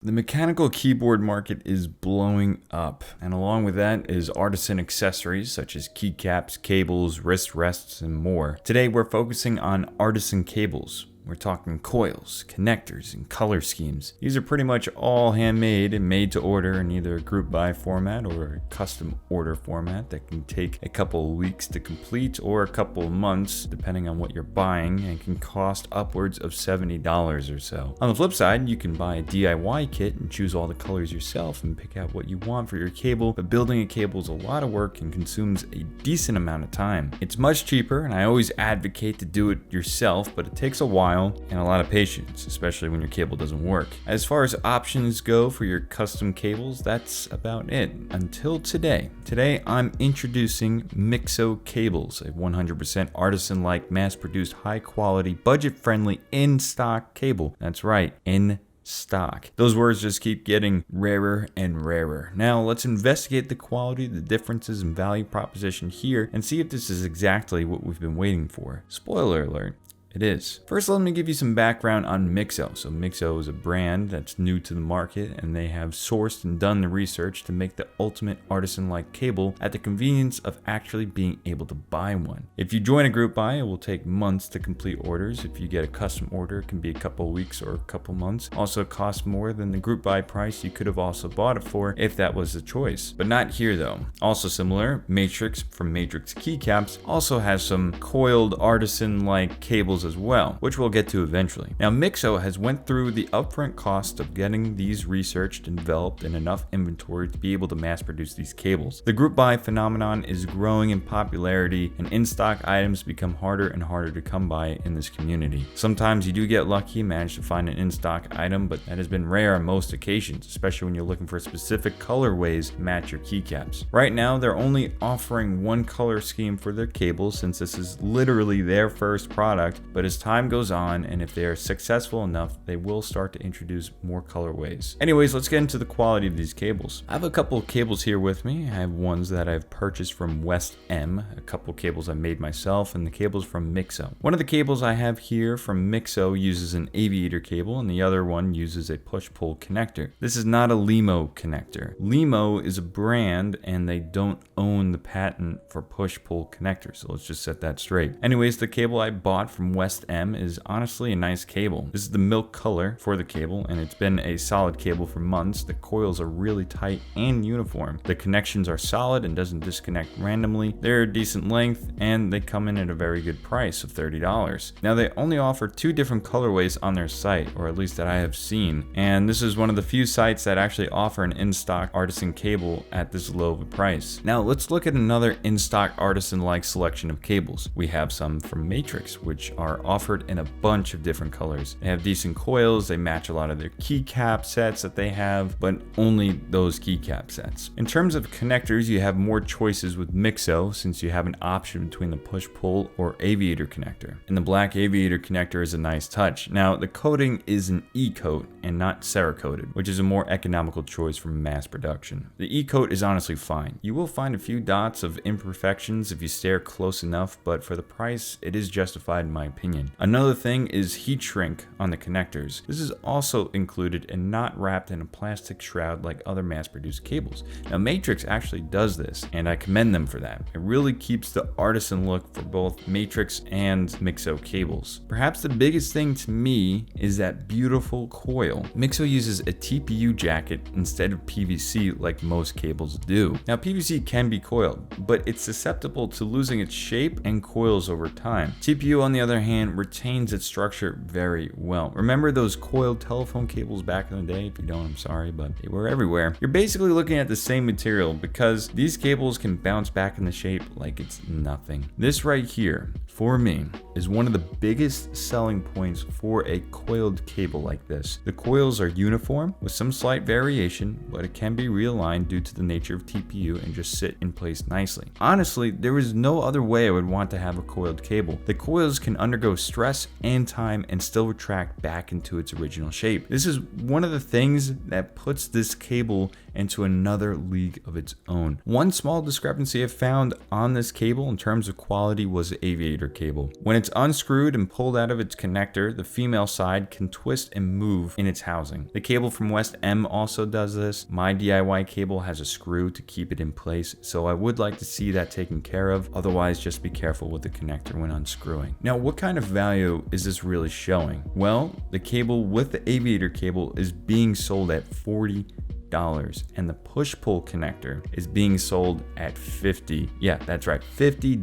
The mechanical keyboard market is blowing up, and along with that is artisan accessories such as keycaps, cables, wrist rests, and more. Today we're focusing on artisan cables. We're talking coils, connectors, and color schemes. These are pretty much all handmade and made to order in either a group buy format or a custom order format that can take a couple of weeks to complete or a couple of months depending on what you're buying, and can cost upwards of $70 or so. On the flip side, you can buy a DIY kit and choose all the colors yourself and pick out what you want for your cable, but building a cable is a lot of work and consumes a decent amount of time. It's much cheaper, and I always advocate to do it yourself, but it takes a while and a lot of patience, especially when your cable doesn't work. As far as options go for your custom cables, that's about it until today. Today I'm introducing MIXO cables, a 100% artisan-like, mass-produced, high-quality, budget-friendly, in-stock cable. That's right, in stock. Those words just keep getting rarer and rarer. Now let's investigate the quality, the differences in value proposition here, and see if this is exactly what we've been waiting for. Spoiler alert. It is. First, let me give you some background on MIXO. So MIXO is a brand that's new to the market, and they have sourced and done the research to make the ultimate artisan-like cable at the convenience of actually being able to buy one. If you join a group buy, it will take months to complete orders. If you get a custom order, it can be a couple of weeks or a couple months. Also, it costs more than the group buy price you could have also bought it for if that was the choice. But not here though. Also similar, Matrix from Matrix Keycaps also has some coiled artisan-like cables as well, which we'll get to eventually. Now MIXO has went through the upfront cost of getting these researched and developed in enough inventory to be able to mass produce these cables. The group buy phenomenon is growing in popularity, and in-stock items become harder and harder to come by in this community. Sometimes you do get lucky and manage to find an in-stock item, but that has been rare on most occasions, especially when you're looking for specific colorways to match your keycaps. Right now they're only offering one color scheme for their cables, since this is literally their first product. But as time goes on, and if they are successful enough, they will start to introduce more colorways. Anyways, let's get into the quality of these cables. I have a couple of cables here with me. I have ones that I've purchased from West M, a couple cables I made myself, and the cables from MIXO. One of the cables I have here from MIXO uses an aviator cable, and the other one uses a push-pull connector. This is not a LEMO connector. LEMO is a brand, and they don't own the patent for push-pull connectors, so let's just set that straight. Anyways, the cable I bought from West M is honestly a nice cable. This is the milk color for the cable, and it's been a solid cable for months. The coils are really tight and uniform. The connections are solid and doesn't disconnect randomly. They're a decent length, and they come in at a very good price of $30. Now they only offer two different colorways on their site, or at least that I have seen, and this is one of the few sites that actually offer an in-stock artisan cable at this low of a price. Now let's look at another in-stock artisan-like selection of cables. We have some from Matrix, which are offered in a bunch of different colors. They have decent coils, they match a lot of their keycap sets that they have, but only those keycap sets. In terms of connectors, you have more choices with MIXO, since you have an option between the push-pull or aviator connector. And the black aviator connector is a nice touch. Now the coating is an E-coat and not Cerakoted, which is a more economical choice for mass production. The E-coat is honestly fine. You will find a few dots of imperfections if you stare close enough, but for the price, it is justified in my opinion. Another thing is heat shrink on the connectors. This is also included and not wrapped in a plastic shroud like other mass-produced cables. Now Matrix actually does this, and I commend them for that. It really keeps the artisan look for both Matrix and MIXO cables. Perhaps the biggest thing to me is that beautiful coil. MIXO uses a TPU jacket instead of PVC like most cables do. Now PVC can be coiled, but it's susceptible to losing its shape and coils over time. TPU on the other hand retains its structure very well. Remember those coiled telephone cables back in the day? If you don't, I'm sorry, but they were everywhere. You're basically looking at the same material, because these cables can bounce back into shape like it's nothing. This right here, for me, is one of the biggest selling points for a coiled cable like this. The coils are uniform with some slight variation, but it can be realigned due to the nature of TPU and just sit in place nicely. Honestly, there is no other way I would want to have a coiled cable. The coils can undergo undergo stress and time and still retract back into its original shape. This is one of the things that puts this cable into another league of its own. One small discrepancy I found on this cable in terms of quality was the aviator cable. When it's unscrewed and pulled out of its connector, the female side can twist and move in its housing. The cable from West M also does this. My DIY cable has a screw to keep it in place, so I would like to see that taken care of. Otherwise, just be careful with the connector when unscrewing. Now, what kind of value is this really showing? Well, the cable with the aviator cable is being sold at $40 and the push-pull connector is being sold at $50. Yeah, that's right, $50.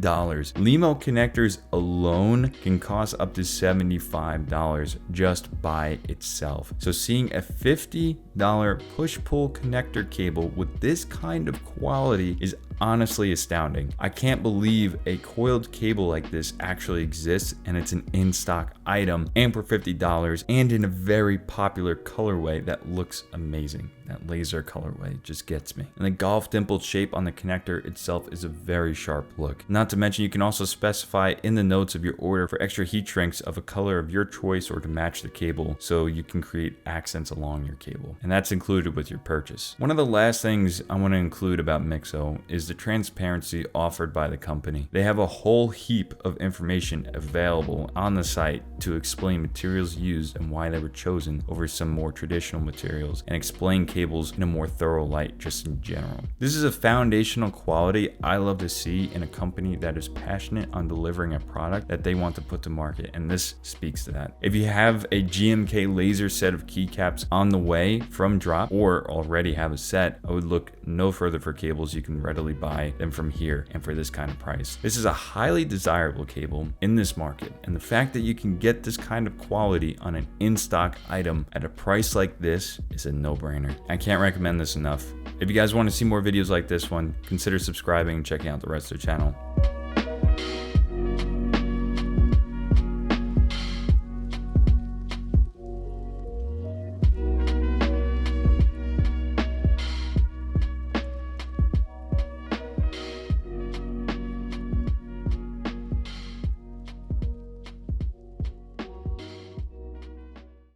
LEMO connectors alone can cost up to $75 just by itself. So seeing a $50 push-pull connector cable with this kind of quality is honestly astounding. I can't believe a coiled cable like this actually exists and it's an in-stock item and for $50 and in a very popular colorway that looks amazing. That laser colorway just gets me. And the golf dimpled shape on the connector itself is a very sharp look. Not to mention you can also specify in the notes of your order for extra heat shrinks of a color of your choice or to match the cable so you can create accents along your cable. And that's included with your purchase. One of the last things I want to include about MIXO is the transparency offered by the company. They have a whole heap of information available on the site to explain materials used and why they were chosen over some more traditional materials and explain cables in a more thorough light just in general. This is a foundational quality I love to see in a company that is passionate on delivering a product that they want to put to market, and this speaks to that. If you have a GMK laser set of keycaps on the way from drop or already have a set, I would look no further for cables you can readily buy them from here and for this kind of price. This is a highly desirable cable in this market, and the fact that you can get this kind of quality on an in-stock item at a price like this is a no-brainer. I can't recommend this enough. If you guys want to see more videos like this one, consider subscribing and checking out the rest of the channel.